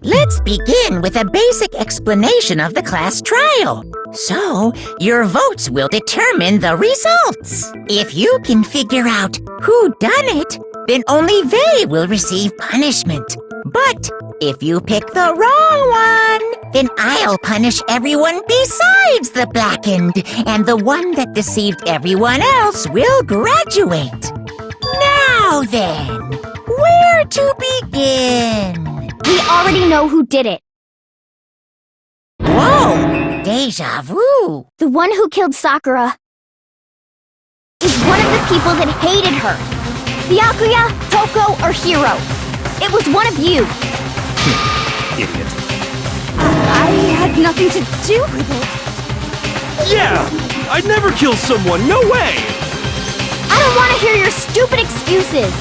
Let's begin with a basic explanation of the class trial. So, your votes will determine the results. If you can figure out who done it, then only they will receive punishment. But if you pick the wrong one, then I'll punish everyone besides the blackened, and the one that deceived everyone else will graduate. Now then, where to begin? We already know who did it. Whoa! Deja vu! The one who killed Sakura is one of the people that hated her. Byakuya, Toko, or Hiro. It was one of you. Idiot. I had nothing to do with it. Yeah! I'd never kill someone, no way! I don't want to hear your stupid excuses.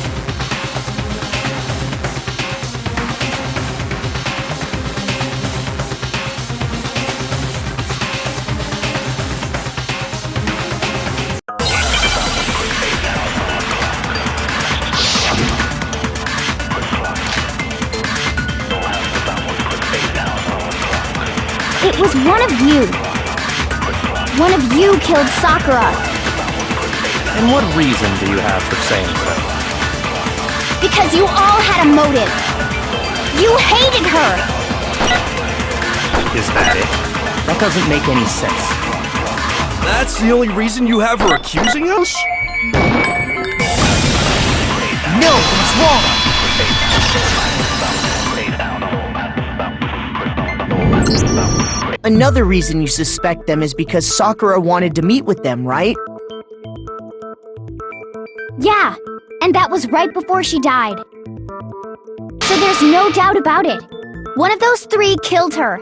It was one of you. One of you killed Sakura. And what reason do you have for saying so? Because you all had a motive. You hated her. Is that it? That doesn't make any sense. That's the only reason you have her accusing us? No, it's wrong! Another reason you suspect them is because Sakura wanted to meet with them, right? Yeah, and that was right before she died. So there's no doubt about it. One of those three killed her.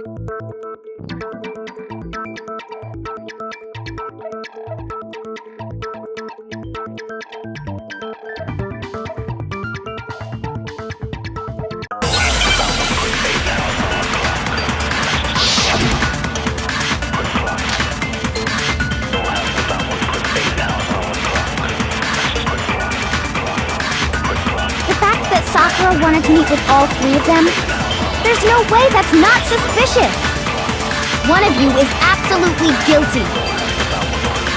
Sakura wanted to meet with all three of them? There's no way that's not suspicious! One of you is absolutely guilty.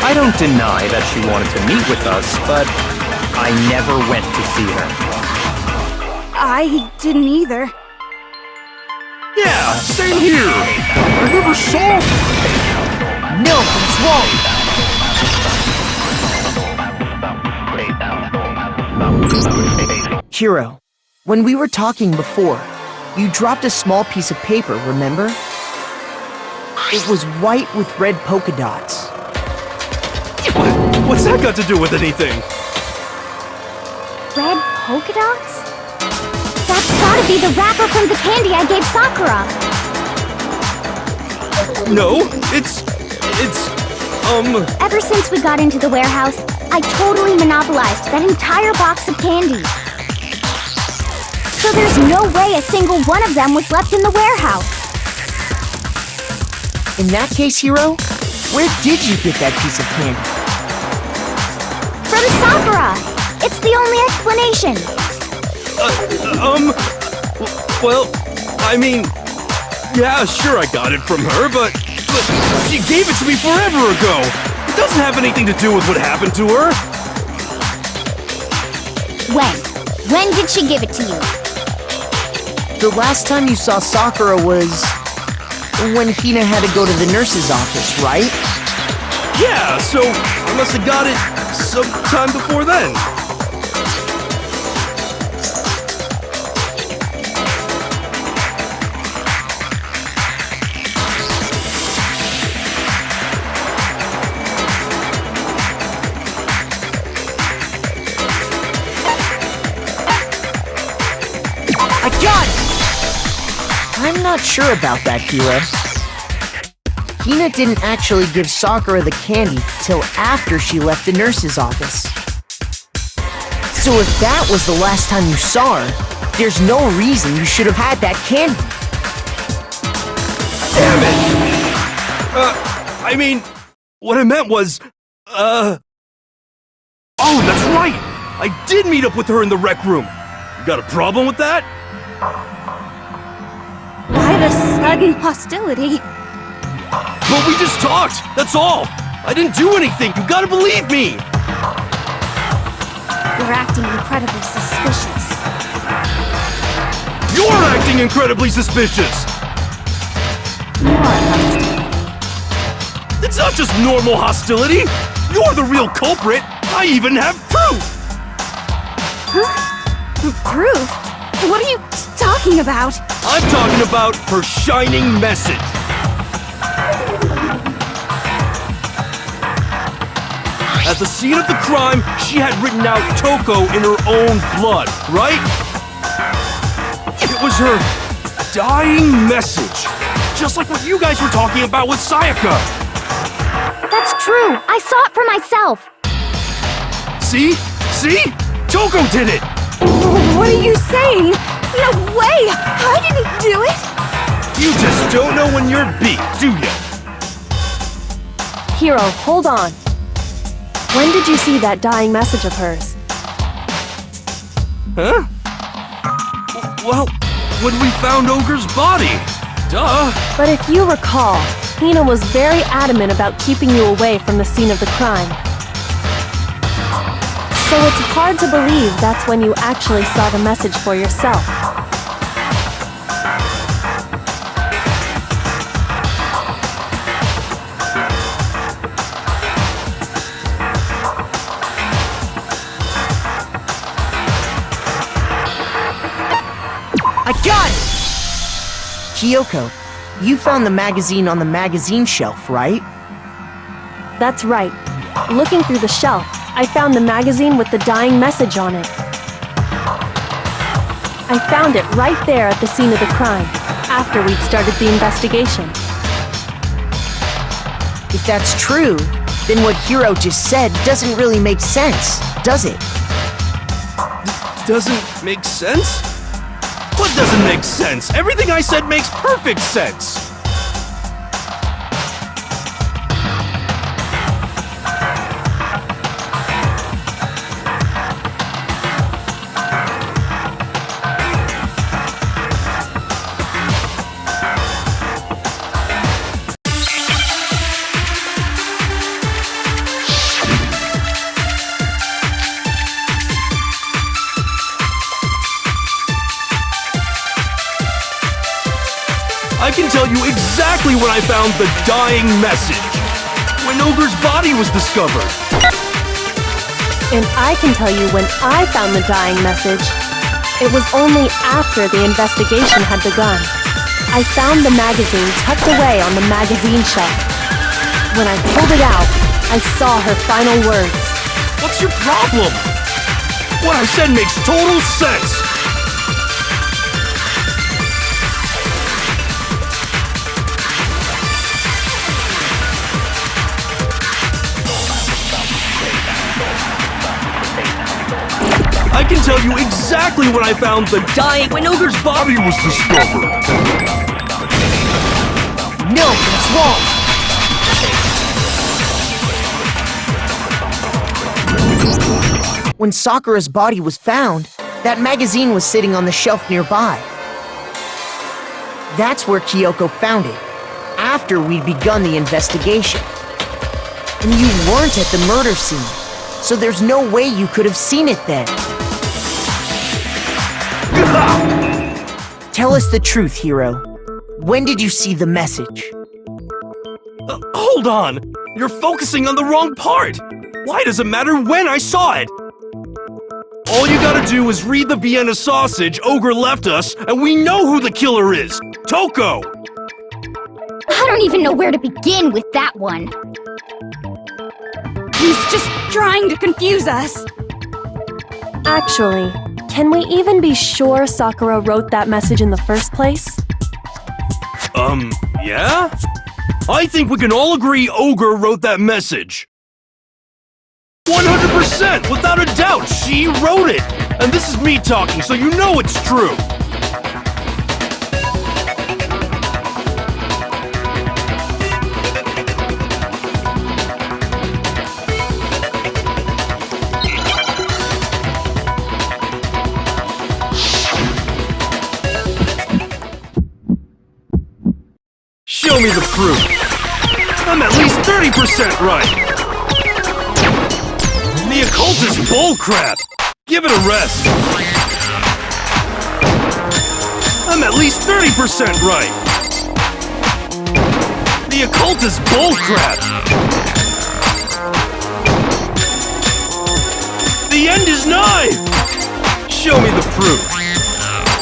I don't deny that she wanted to meet with us, but I never went to see her. I didn't either. Yeah, same here! I never saw her! No, it's wrong! Hiro, when we were talking before, you dropped a small piece of paper, remember? It was white with red polka dots. What's that got to do with anything? Red polka dots? That's gotta be the wrapper from the candy I gave Sakura! No, it's... Ever since we got into the warehouse, I totally monopolized that entire box of candy. So there's no way a single one of them was left in the warehouse. In that case, Hiro, where did you get that piece of candy? From Sakura! It's the only explanation. Well, I mean, yeah, sure I got it from her, but she gave it to me forever ago. It doesn't have anything to do with what happened to her. When did she give it to you? The last time you saw Sakura was when Hina had to go to the nurse's office, right? Yeah, so I must have got it sometime before then. not sure about that, Hiro. Hina didn't actually give Sakura the candy till after she left the nurse's office. So if that was the last time you saw her, there's no reason you should have had that candy. Damn it! I mean, what I meant was, Oh, that's right! I did meet up with her in the rec room. You got a problem with that? Why the sudden hostility? Well, we just talked, that's all! I didn't do anything, you gotta believe me! You're acting incredibly suspicious. You're acting incredibly suspicious! You are hostile. It's not just normal hostility! You're the real culprit! I even have proof! Proof? What are you talking about? I'm talking about her shining message! At the scene of the crime, she had written out Toko in her own blood, right? It was her dying message. Just like what you guys were talking about with Sayaka. That's true. I saw it for myself. See? See? Toko did it! What are you saying? No way! I didn't do it! You just don't know when you're beat, do you? Hiro, hold on. When did you see that dying message of hers? Huh? Well, when we found Ogre's body. Duh. But if you recall, Hina was very adamant about keeping you away from the scene of the crime. So it's hard to believe that's when you actually saw the message for yourself. I got it! Kyoko, you found the magazine on the magazine shelf, right? That's right. Looking through the shelf, I found the magazine with the dying message on it. I found it right there at the scene of the crime, after we'd started the investigation. If that's true, then what Hiro just said doesn't really make sense, does it? Doesn't make sense? What doesn't make sense? Everything I said makes perfect sense! I can tell you exactly when I found the dying message. When Ogre's body was discovered. And I can tell you when I found the dying message. It was only after the investigation had begun. I found the magazine tucked away on the magazine shelf. When I pulled it out, I saw her final words. What's your problem? What I said makes total sense. I can tell you exactly when I found the dying when Ogre's body was discovered. No, that's wrong! When Sakura's body was found, that magazine was sitting on the shelf nearby. That's where Kyoko found it, after we'd begun the investigation. And you weren't at the murder scene, so there's no way you could have seen it then. Tell us the truth, Hiro. When did you see the message? Hold on! You're focusing on the wrong part! Why does it matter when I saw it? All you gotta do is read the Vienna sausage Ogre left us, and we know who the killer is! Toko! I don't even know where to begin with that one. He's just trying to confuse us. Actually, can we even be sure Sakura wrote that message in the first place? Yeah? I think we can all agree Ogre wrote that message. 100%, without a doubt, she wrote it! And this is me talking, so you know it's true! Show me the proof! I'm at least 30% right! The occult is bullcrap! Give it a rest! I'm at least 30% right! The occult is bullcrap! The end is nigh! Show me the proof!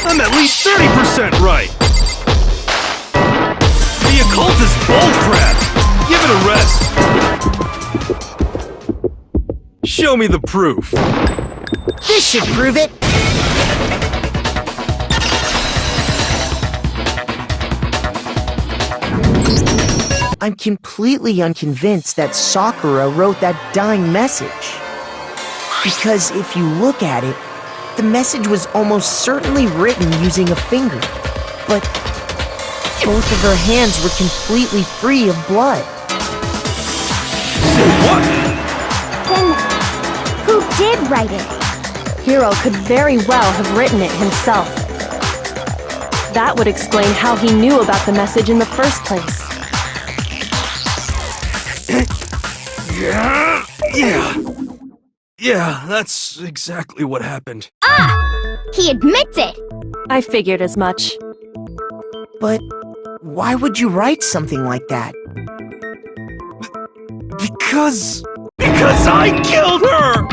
I'm at least 30% right! The occult is bullcrap! Give it a rest! Show me the proof! This should prove it! I'm completely unconvinced that Sakura wrote that dying message. Because if you look at it, the message was almost certainly written using a finger, but both of her hands were completely free of blood. What? Then, who did write it? Hiro could very well have written it himself. That would explain how he knew about the message in the first place. Yeah, that's exactly what happened. He admits it! I figured as much. But why would you write something like that? Because I killed her!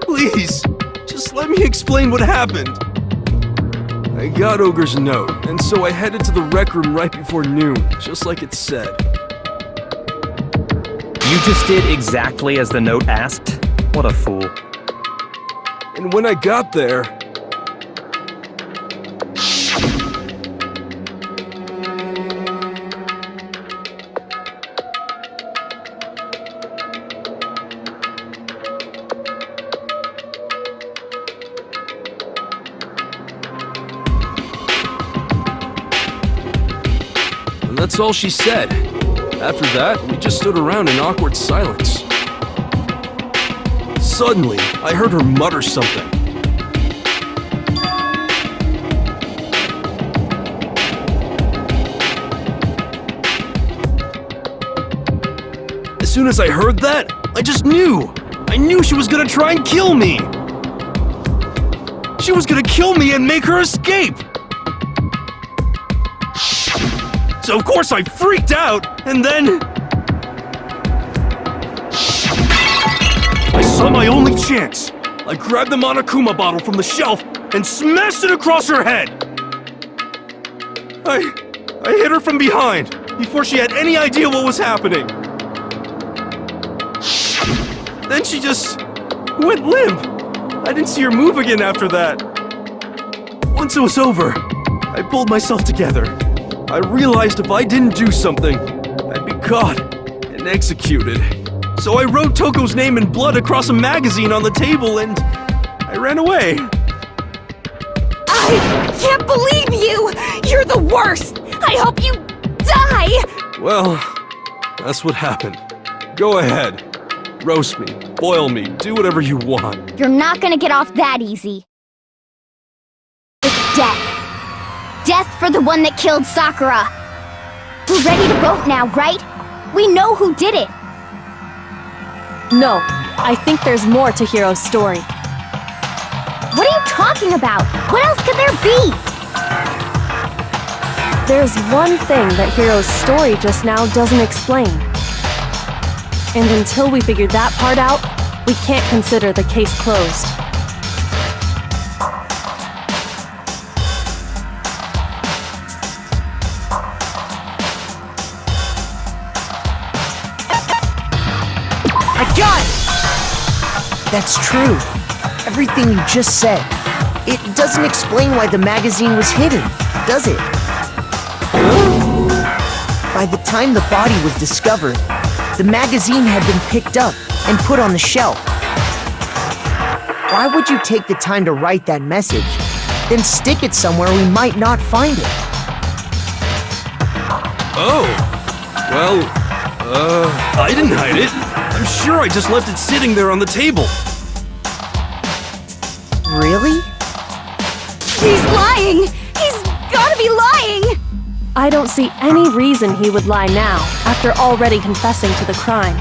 Please, just let me explain what happened. I got Ogre's note, and so I headed to the rec room right before noon, just like it said. You just did exactly as the note asked? What a fool. And when I got there... And that's all she said. After that, we just stood around in awkward silence. Suddenly, I heard her mutter something. As soon as I heard that, I just knew! I knew she was gonna try and kill me! She was gonna kill me and make her escape! So of course I freaked out, and then... I saw my only chance! I grabbed the Monokuma bottle from the shelf and smashed it across her head! I hit her from behind, before she had any idea what was happening. Then she just went limp. I didn't see her move again after that. Once it was over, I pulled myself together. I realized if I didn't do something, I'd be caught and executed. So I wrote Toko's name in blood across a magazine on the table and I ran away. I can't believe you! You're the worst! I hope you die! Well, that's what happened. Go ahead. Roast me, boil me, do whatever you want. You're not gonna get off that easy. It's death. Death for the one that killed Sakura. We're ready to vote now, right? We know who did it. No, I think there's more to Hiro's story. What are you talking about? What else could there be? There's one thing that Hiro's story just now doesn't explain. And until we figure that part out, we can't consider the case closed. I got it! That's true. Everything you just said. It doesn't explain why the magazine was hidden, does it? By the time the body was discovered, the magazine had been picked up and put on the shelf. Why would you take the time to write that message, then stick it somewhere we might not find it? Oh, well, I didn't hide it. I'm sure I just left it sitting there on the table. Really? He's lying! He's gotta be lying! I don't see any reason he would lie now, after already confessing to the crime.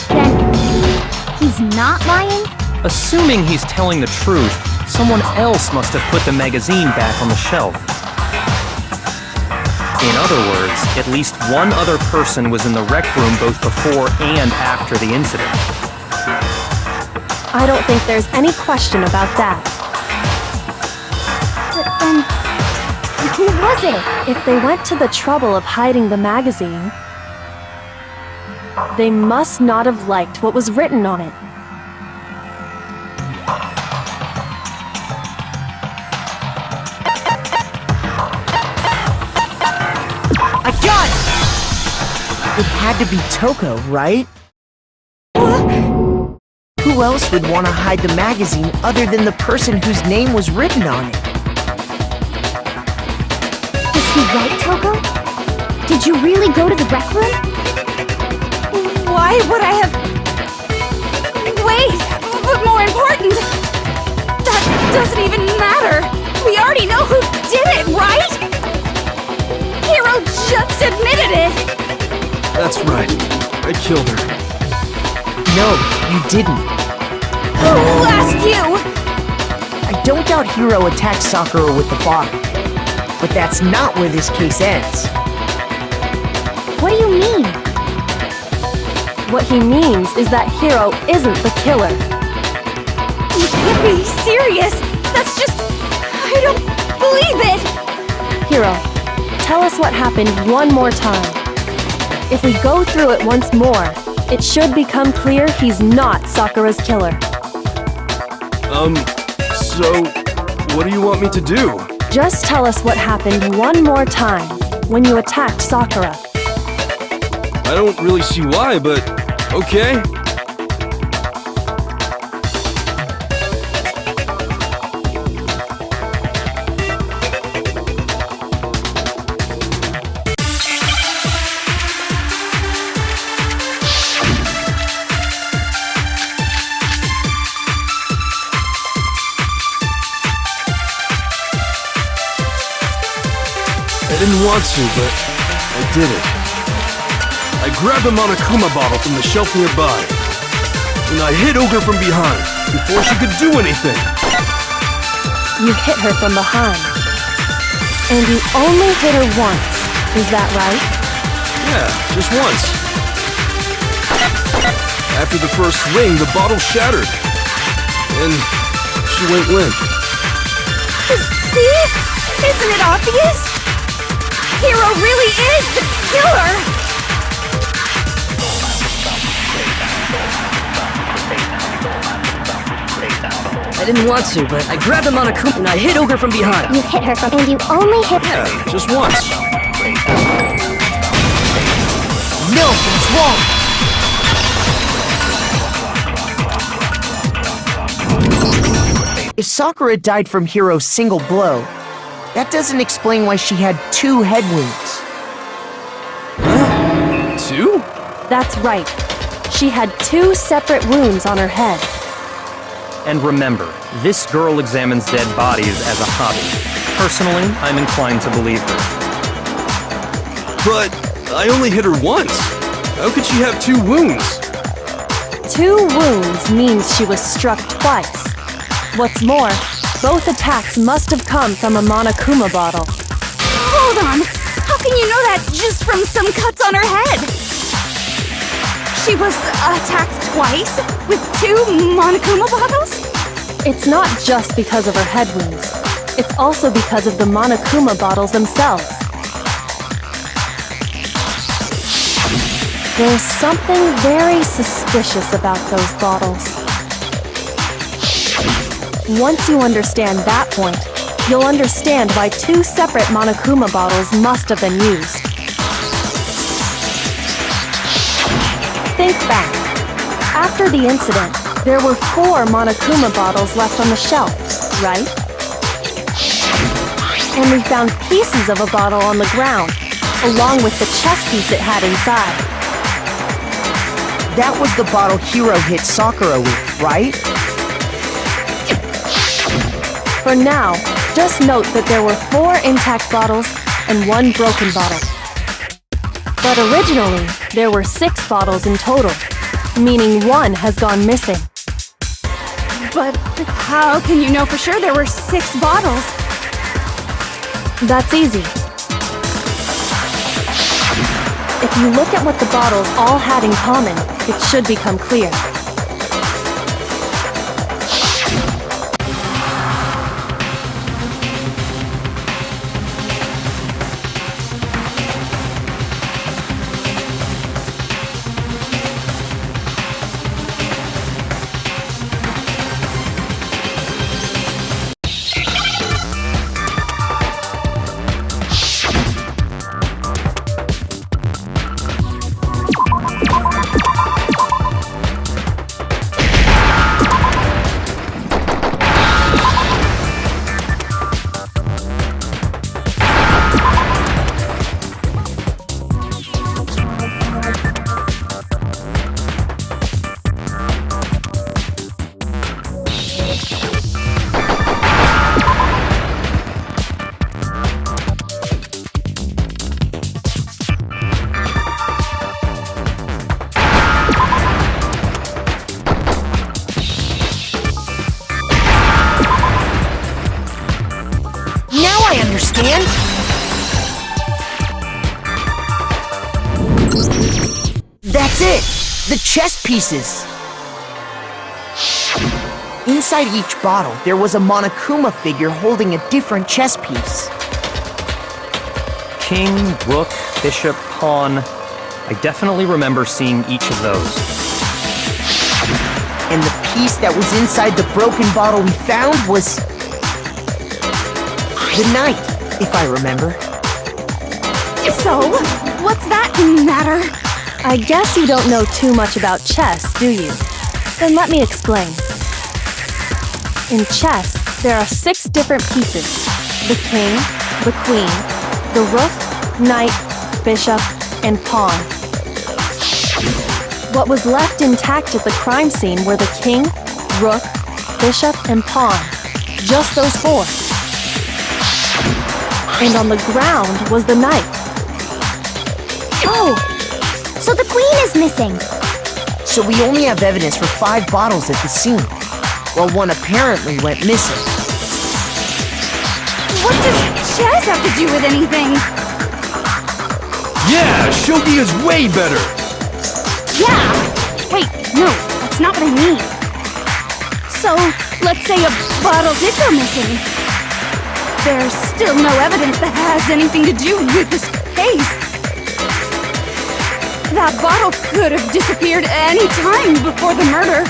Then, he's not lying? Assuming he's telling the truth, someone else must have put the magazine back on the shelf. In other words, at least one other person was in the rec room both before and after the incident. I don't think there's any question about that. But then, who was it? If they went to the trouble of hiding the magazine, they must not have liked what was written on it. I got it! It had to be Toko, right? Who else would want to hide the magazine other than the person whose name was written on it? Is he right, Toko? Did you really go to the rec room? Why would I have... Wait, but more important, that doesn't even matter. We already know who did it, right? Hiro just admitted it. That's right. I killed her. No, you didn't. Who asked you? I don't doubt Hiro attacked Sakura with the bottle. But that's not where this case ends. What do you mean? What he means is that Hiro isn't the killer. You can't be serious. That's just... I don't believe it. Hiro, tell us what happened one more time. If we go through it once more, it should become clear he's not Sakura's killer. So, what do you want me to do? Just tell us what happened one more time when you attacked Sakura. I don't really see why, but okay. I didn't want to, but I did it. I grabbed the Monokuma bottle from the shelf nearby, and I hit Ogre from behind before she could do anything. You hit her from behind. And you only hit her once, is that right? Yeah, just once. After the first swing, the bottle shattered, and she went limp. See? Isn't it obvious? Hiro really is the killer! I didn't want to, but I grabbed the Monokuma and I hit Ogre from behind. You hit her from... And you only hit her... Yeah, just once. No, it's wrong! If Sakura died from Hiro's single blow, that doesn't explain why she had 2 head wounds. Two? That's right. She had 2 separate wounds on her head. And remember, this girl examines dead bodies as a hobby. Personally, I'm inclined to believe her. But I only hit her once. How could she have 2 wounds? 2 wounds means she was struck twice. What's more, both attacks must have come from a Monokuma bottle. Hold on! How can you know that just from some cuts on her head? She was attacked twice with 2 Monokuma bottles? It's not just because of her head wounds. It's also because of the Monokuma bottles themselves. There's something very suspicious about those bottles. Once you understand that point, you'll understand why 2 separate Monokuma bottles must have been used. Think back. After the incident, there were 4 Monokuma bottles left on the shelf, right? And we found pieces of a bottle on the ground, along with the chess piece it had inside. That was the bottle Hiro hit Sakura with, right? For now, just note that there were 4 intact bottles and 1 broken bottle. But originally, there were 6 bottles in total, meaning 1 has gone missing. But how can you know for sure there were 6 bottles? That's easy. If you look at what the bottles all had in common, it should become clear. I understand. That's it! The chess pieces! Inside each bottle, there was a Monokuma figure holding a different chess piece. King, rook, bishop, pawn. I definitely remember seeing each of those. And the piece that was inside the broken bottle we found was... the knight, if I remember. So, what's that matter? I guess you don't know too much about chess, do you? Then let me explain. In chess, there are 6 different pieces. The king, the queen, the rook, knight, bishop, and pawn. What was left intact at the crime scene were the king, rook, bishop, and pawn. Just those 4. And on the ground was the knight. Oh! So the queen is missing. So we only have evidence for 5 bottles at the scene, while 1 apparently went missing. What does chess have to do with anything? Yeah, shogi is way better! Yeah! Wait, no, that's not what I mean. So, let's say a bottle did go missing. There's still no evidence that has anything to do with this case. That bottle could have disappeared any time before the murder.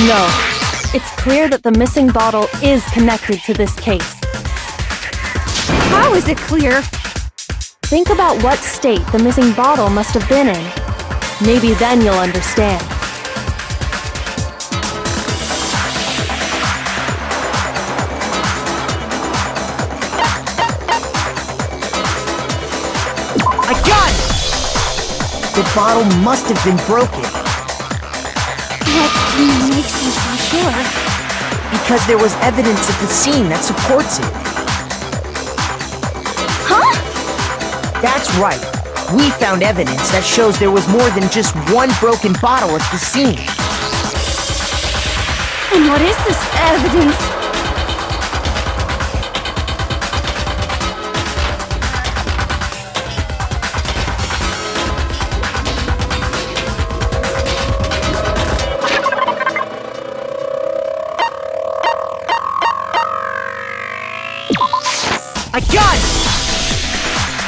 No. It's clear that the missing bottle is connected to this case. How is it clear? Think about what state the missing bottle must have been in. Maybe then you'll understand. I got it! The bottle must have been broken. What makes you so sure? Because there was evidence at the scene that supports it. Huh? That's right. We found evidence that shows there was more than just 1 broken bottle at the scene. And what is this evidence? I got it!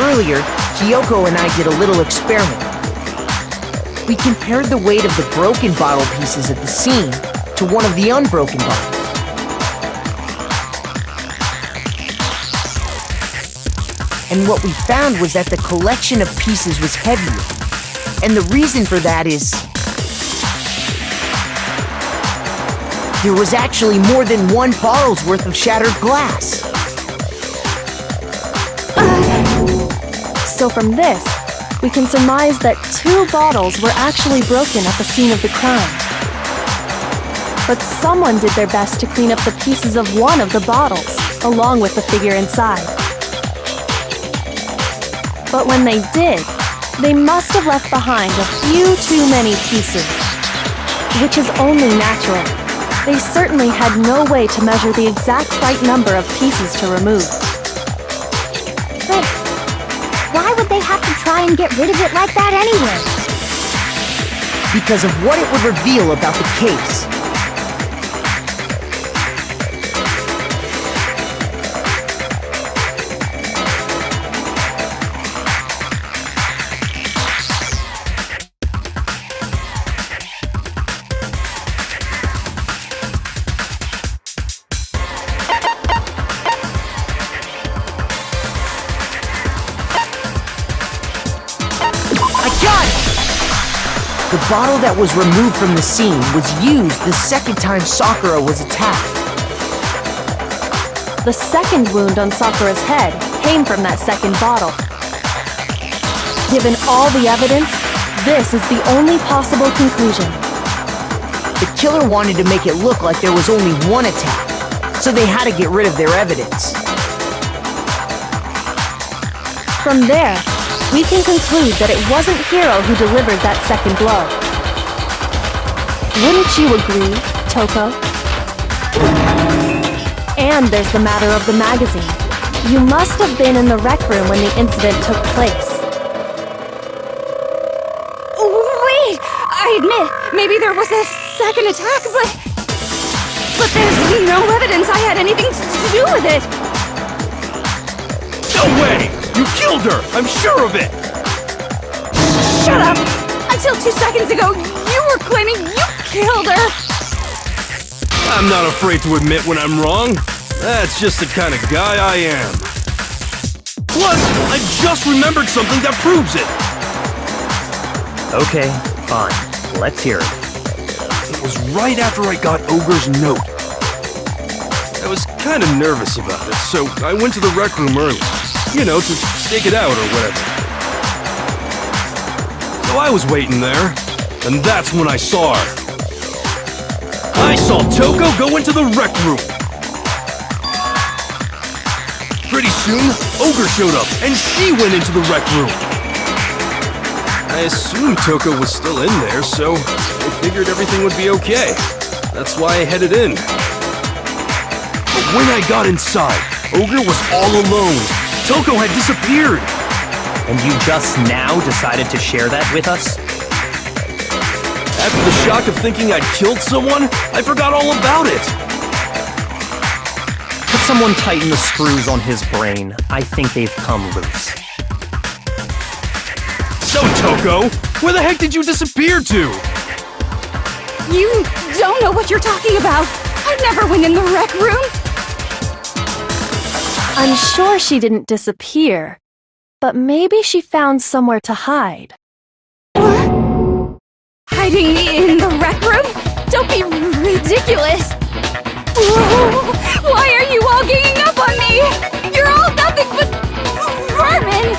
Earlier, Kyoko and I did a little experiment. We compared the weight of the broken bottle pieces at the scene to one of the unbroken bottles. And what we found was that the collection of pieces was heavier. And the reason for that is there was actually more than one bottle's worth of shattered glass. So from this, we can surmise that 2 bottles were actually broken at the scene of the crime. But someone did their best to clean up the pieces of one of the bottles, along with the figure inside. But when they did, they must have left behind a few too many pieces, which is only natural. They certainly had no way to measure the exact right number of pieces to remove. But why would they have to try and get rid of it like that anyway? Because of what it would reveal about the case. The bottle that was removed from the scene was used the second time Sakura was attacked. The second wound on Sakura's head came from that second bottle. Given all the evidence, this is the only possible conclusion. The killer wanted to make it look like there was only one attack, so they had to get rid of their evidence. From there, we can conclude that it wasn't Hiro who delivered that second blow. Wouldn't you agree, Toko? And there's the matter of the magazine. You must have been in the rec room when the incident took place. Wait! I admit, maybe there was a second attack, but there's no evidence I had anything to do with it! No way! You killed her! I'm sure of it! Shut up! Until 2 seconds ago, you were claiming you killed her! I'm not afraid to admit when I'm wrong. That's just the kind of guy I am. Plus, I just remembered something that proves it! Okay, fine. Let's hear it. It was right after I got Ogre's note. I was kind of nervous about it, so I went to the rec room early. You know, to stake it out or whatever. So I was waiting there, and that's when I saw her. I saw Toko go into the rec room. Pretty soon, Ogre showed up, and she went into the rec room. I assumed Toko was still in there, so I figured everything would be okay. That's why I headed in. But when I got inside, Ogre was all alone. Toko had disappeared! And you just now decided to share that with us? After the shock of thinking I'd killed someone, I forgot all about it! Could someone tighten the screws on his brain? I think they've come loose. So, Toko, where the heck did you disappear to? You don't know what you're talking about! I never went in the rec room! I'm sure she didn't disappear, but maybe she found somewhere to hide. What? Hiding in the rec room? Don't be ridiculous! Whoa, why are you all ganging up on me? You're all nothing but vermin!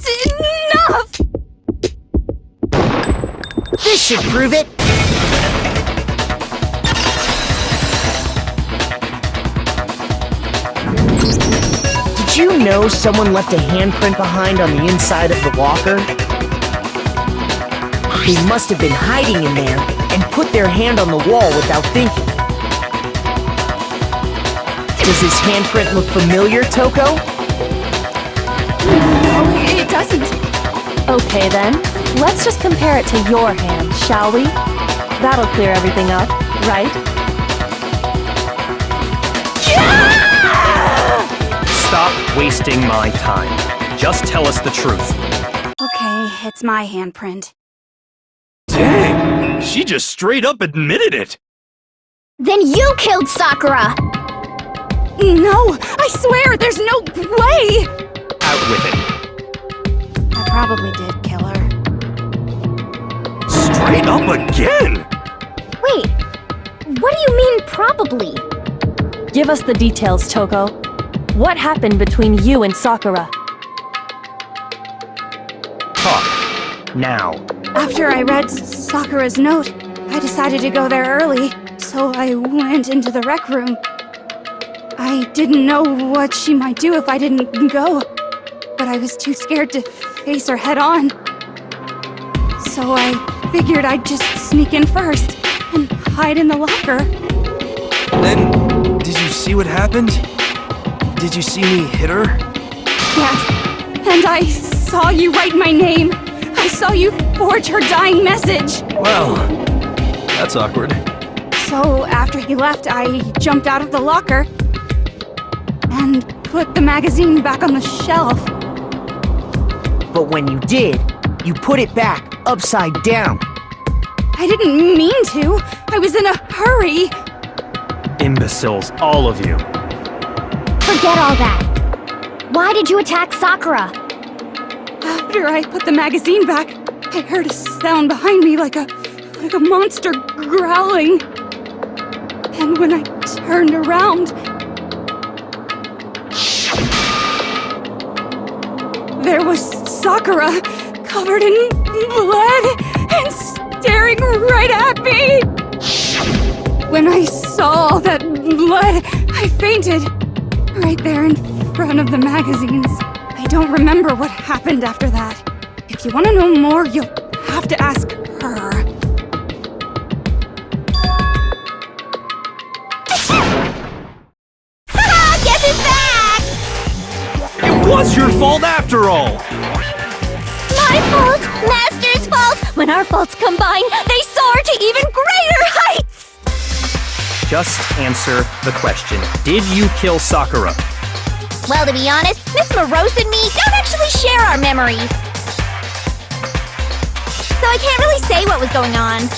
That's enough! This should prove it. Did you know someone left a handprint behind on the inside of the locker? They must have been hiding in there and put their hand on the wall without thinking. Does this handprint look familiar, Toko? No, it doesn't. Okay then, let's just compare it to your hand, shall we? That'll clear everything up, right? Stop wasting my time. Just tell us the truth. Okay, it's my handprint. Dang! She just straight up admitted it! Then you killed Sakura! No! I swear, there's no way! Out with it. I probably did kill her. Straight up again! Wait, what do you mean probably? Give us the details, Toko. What happened between you and Sakura? Talk. Now. After I read Sakura's note, I decided to go there early, so I went into the rec room. I didn't know what she might do if I didn't go, but I was too scared to face her head on. So I figured I'd just sneak in first and hide in the locker. Then, did you see what happened? Did you see me hit her? Yes, and I saw you write my name. I saw you forge her dying message. Well, that's awkward. So after he left, I jumped out of the locker and put the magazine back on the shelf. But when you did, you put it back upside down. I didn't mean to. I was in a hurry. Imbeciles, all of you. Forget all that. Why did you attack Sakura? After I put the magazine back, I heard a sound behind me like a monster growling. And when I turned around, there was Sakura, covered in blood and staring right at me. When I saw all that blood, I fainted right there in front of the magazines. I don't remember what happened after that. If you want to know more, you'll have to ask her. Guess who's back! It was your fault after all! My fault! Master's fault! When our faults combine, they soar to even greater heights! Just answer the question. Did you kill Sakura? Well, to be honest, Miss Morose and me don't actually share our memories. So I can't really say what was going on.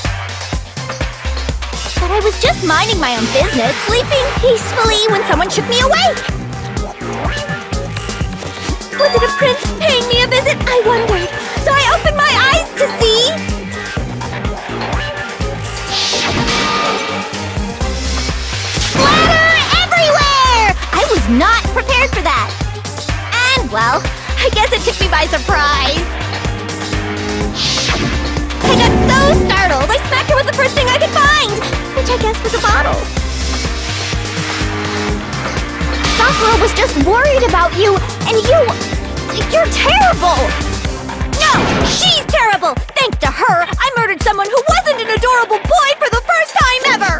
But I was just minding my own business, sleeping peacefully when someone shook me awake. Was it a prince paying me a visit? I wondered. So I opened my eyes to see... splatter everywhere! I was not prepared for that. And, well, I guess it took me by surprise. I got so startled, I smacked her with the first thing I could find, which I guess was a bottle. Sakura was just worried about you, and you're terrible! No, she's terrible! Thanks to her, I murdered someone who wasn't an adorable boy for the first time ever!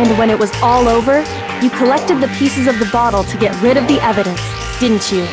And when it was all over, you collected the pieces of the bottle to get rid of the evidence, didn't you?